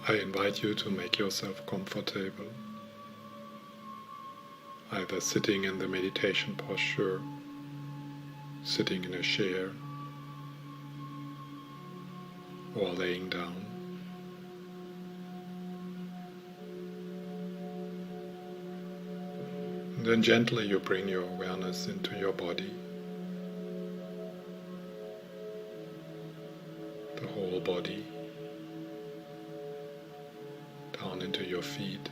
I invite you to make yourself comfortable, either sitting in the meditation posture, sitting in a chair, or laying down. And then gently you bring your awareness into your body, the whole body, down into your feet,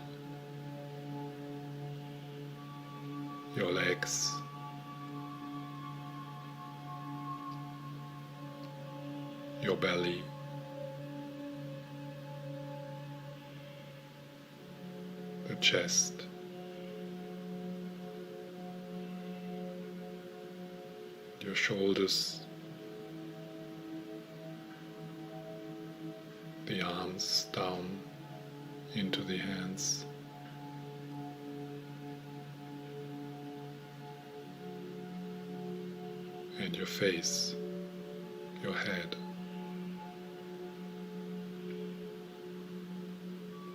your legs, your belly, the chest, your shoulders, the arms down into the hands, and your face, your head,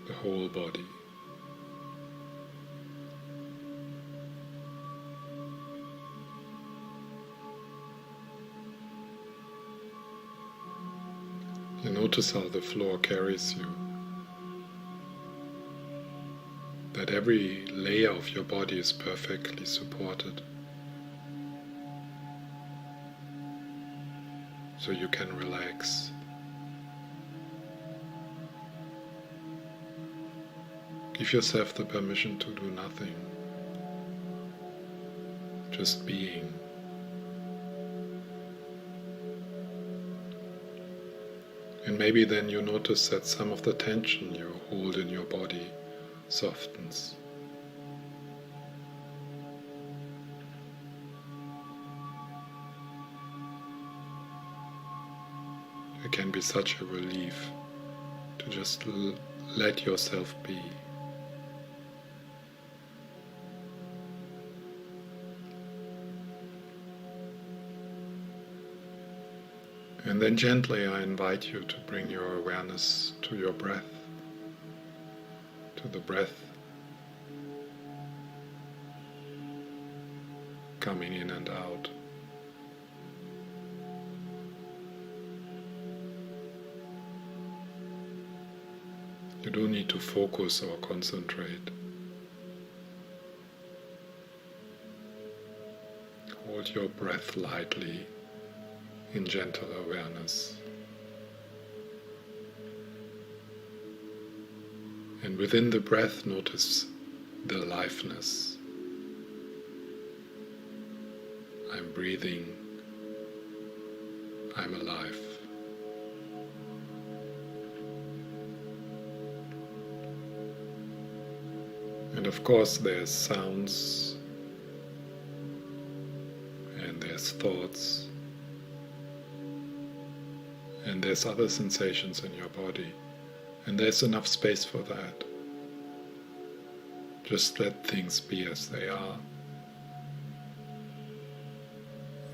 the whole body. You notice how the floor carries you, that every layer of your body is perfectly supported, so you can relax. Give yourself the permission to do nothing, just being. And maybe then you notice that some of the tension you hold in your body softens. It can be such a relief to just let yourself be. And then gently I invite you to bring your awareness to your breath, to the breath coming in and out. You don't need to focus or concentrate. Hold your breath lightly in gentle awareness. And within the breath, notice the aliveness. I'm breathing, I'm alive. And of course there's sounds, and there's thoughts, and there's other sensations in your body, and there's enough space for that. Just let things be as they are,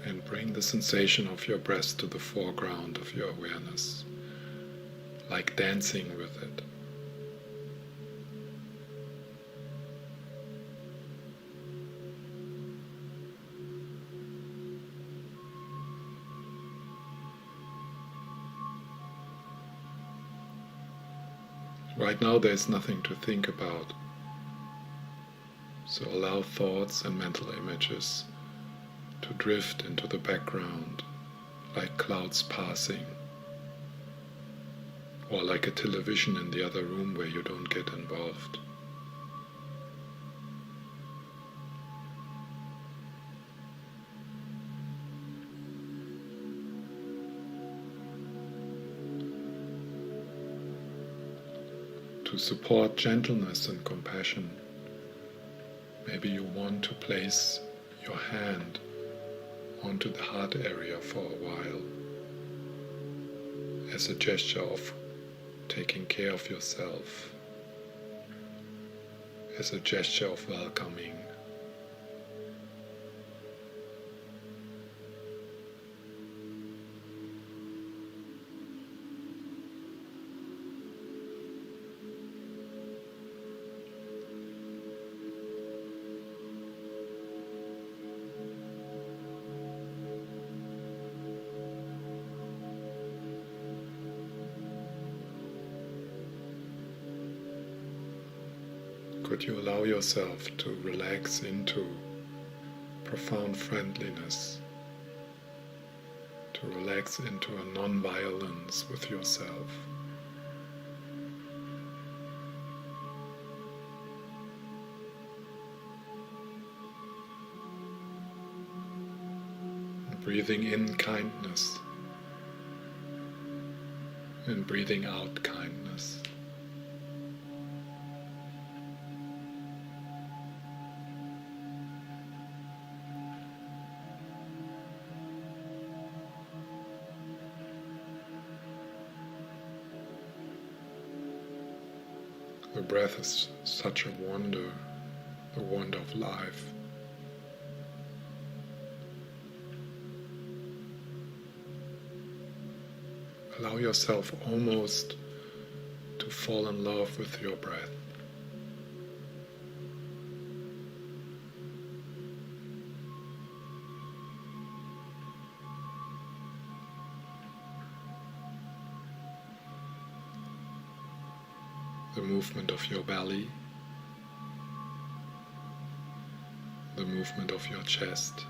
and bring the sensation of your breath to the foreground of your awareness, like dancing with it. Right now there's nothing to think about, so allow thoughts and mental images to drift into the background like clouds passing, or like a television in the other room where you don't get involved. To support gentleness and compassion, maybe you want to place your hand onto the heart area for a while as a gesture of taking care of yourself, as a gesture of welcoming. Could you allow yourself to relax into profound friendliness, to relax into a non-violence with yourself? Breathing in kindness and breathing out kindness. The breath is such a wonder, the wonder of life. Allow yourself almost to fall in love with your breath. The movement of your belly, the movement of your chest,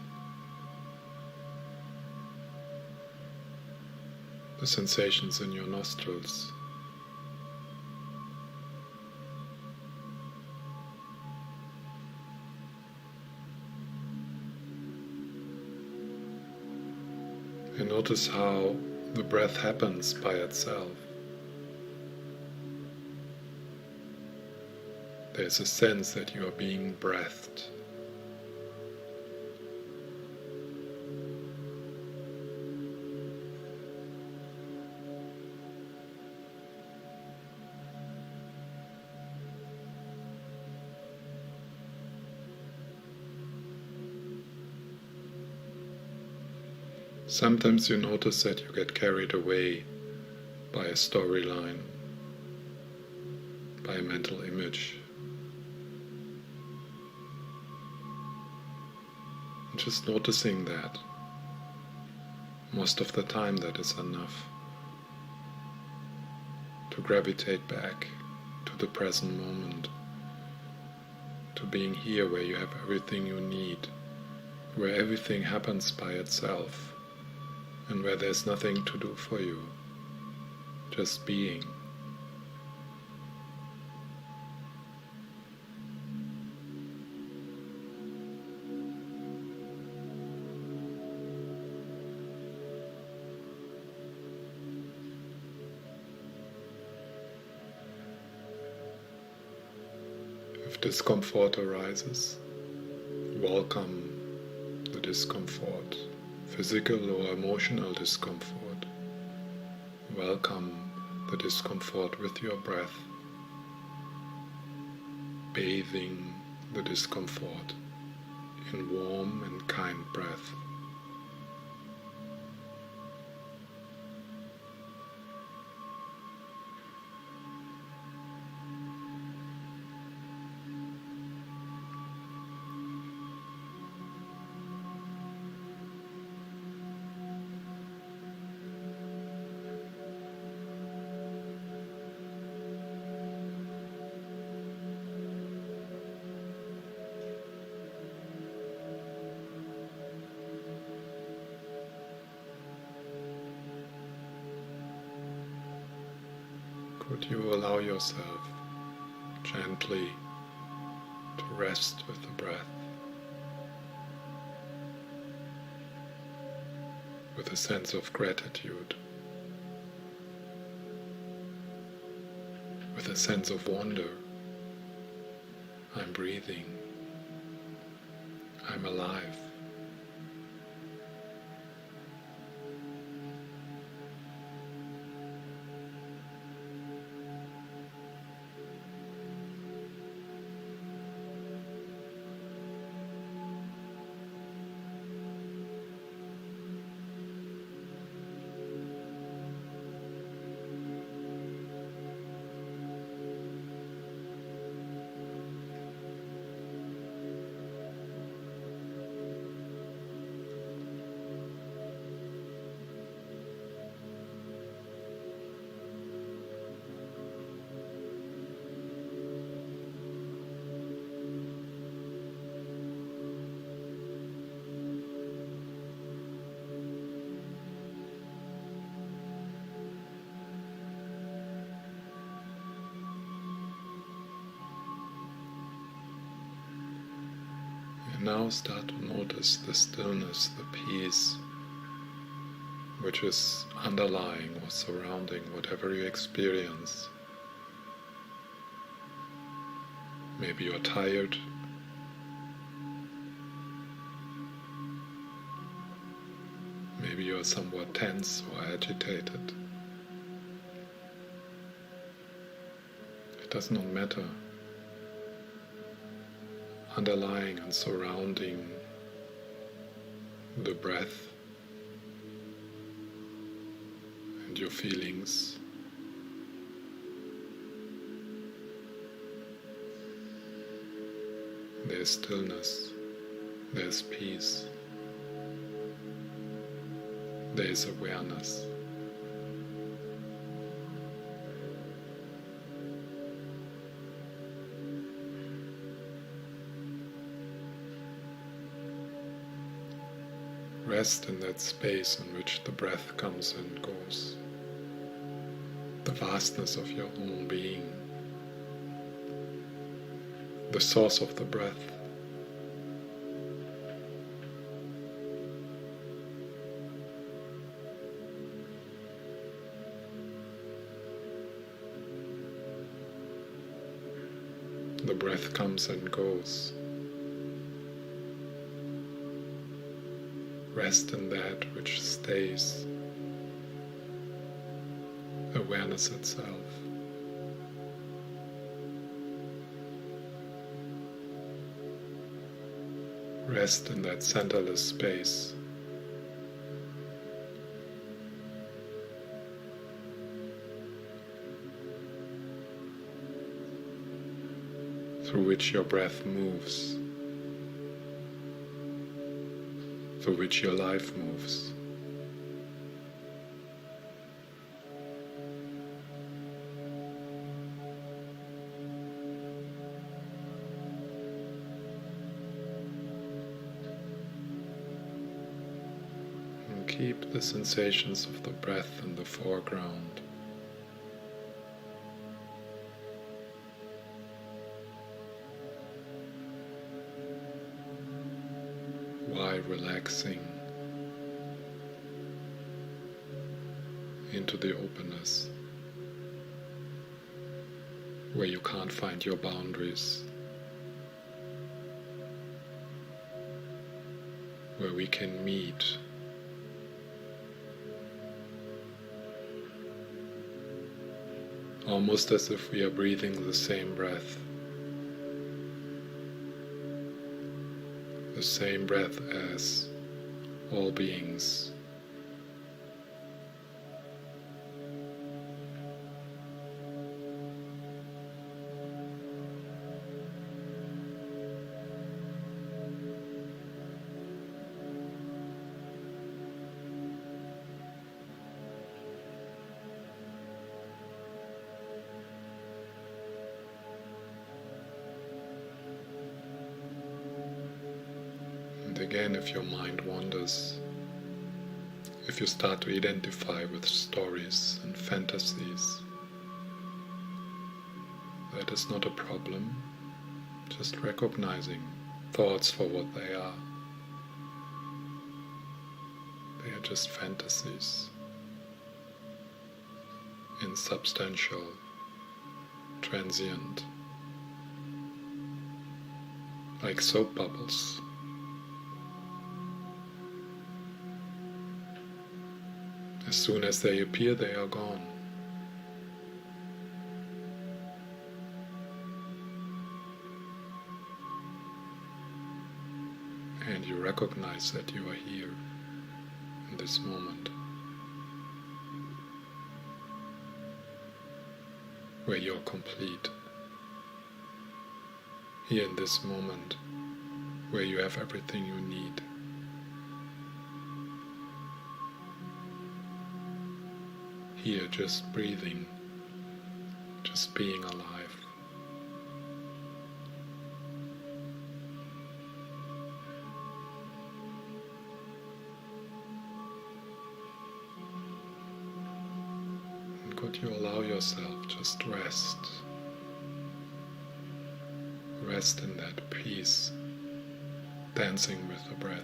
the sensations in your nostrils, and notice how the breath happens by itself. There's a sense that you are being breathed. Sometimes you notice that you get carried away by a storyline, by a mental image. And just noticing that, most of the time that is enough to gravitate back to the present moment, to being here where you have everything you need, where everything happens by itself, and where there's nothing to do for you, just being. If discomfort arises, welcome the discomfort. Physical or emotional discomfort. Welcome the discomfort with your breath, bathing the discomfort in warm and kind breath. Could you allow yourself gently to rest with the breath, with a sense of gratitude, with a sense of wonder? I'm breathing, I'm alive. Now start to notice the stillness, the peace, which is underlying or surrounding whatever you experience. Maybe you're tired. Maybe you're somewhat tense or agitated. It does not matter. Underlying and surrounding the breath and your feelings, there's stillness, there's peace, there's awareness. Rest in that space in which the breath comes and goes, the vastness of your own being, the source of the breath. The breath comes and goes. Rest in that which stays, awareness itself. Rest in that centerless space. Through which your breath moves, through which your life moves. And keep the sensations of the breath in the foreground. While relaxing into the openness, where you can't find your boundaries, where we can meet almost as if we are breathing the same breath. The same breath as all beings. And again, if your mind wanders, if you start to identify with stories and fantasies, that is not a problem, just recognizing thoughts for what they are. They are just fantasies, insubstantial, transient, like soap bubbles. As soon as they appear, they are gone. And you recognize that you are here in this moment, where you're complete. Here in this moment, where you have everything you need. Here, just breathing, just being alive. And could you allow yourself just rest? Rest in that peace, dancing with the breath.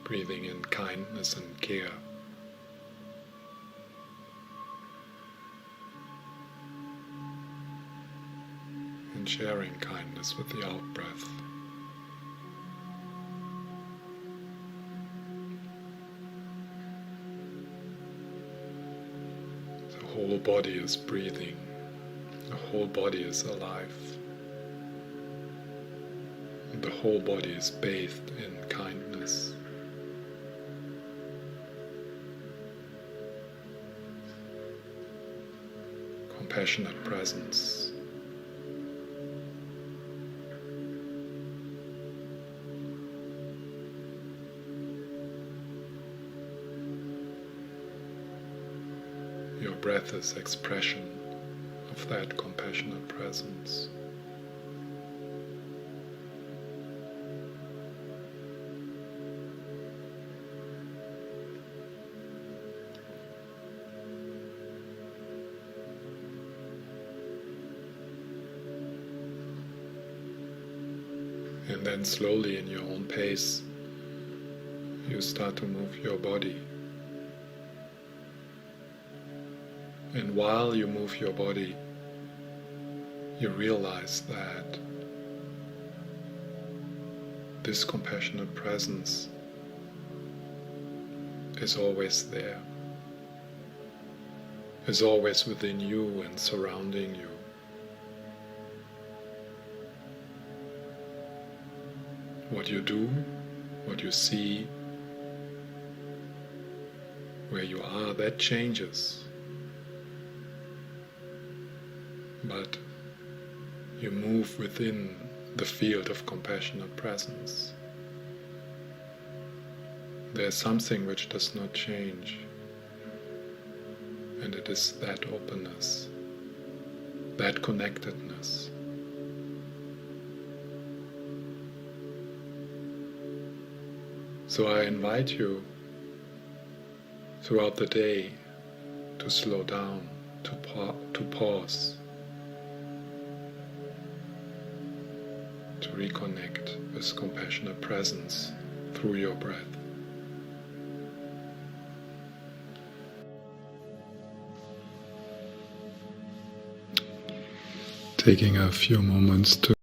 Breathing in kindness and care. And sharing kindness with the out-breath. The whole body is breathing. The whole body is alive. And the whole body is bathed in kindness. Compassionate presence. Your breath is expression of that compassionate presence. And then slowly, in your own pace, you start to move your body. And while you move your body, you realize that this compassionate presence is always there, is always within you and surrounding you. What you do, what you see, where you are, that changes. But you move within the field of compassionate presence. There's something which does not change, and it is that openness, that connectedness. So I invite you throughout the day to slow down, to pause, to reconnect with compassionate presence through your breath. Taking a few moments to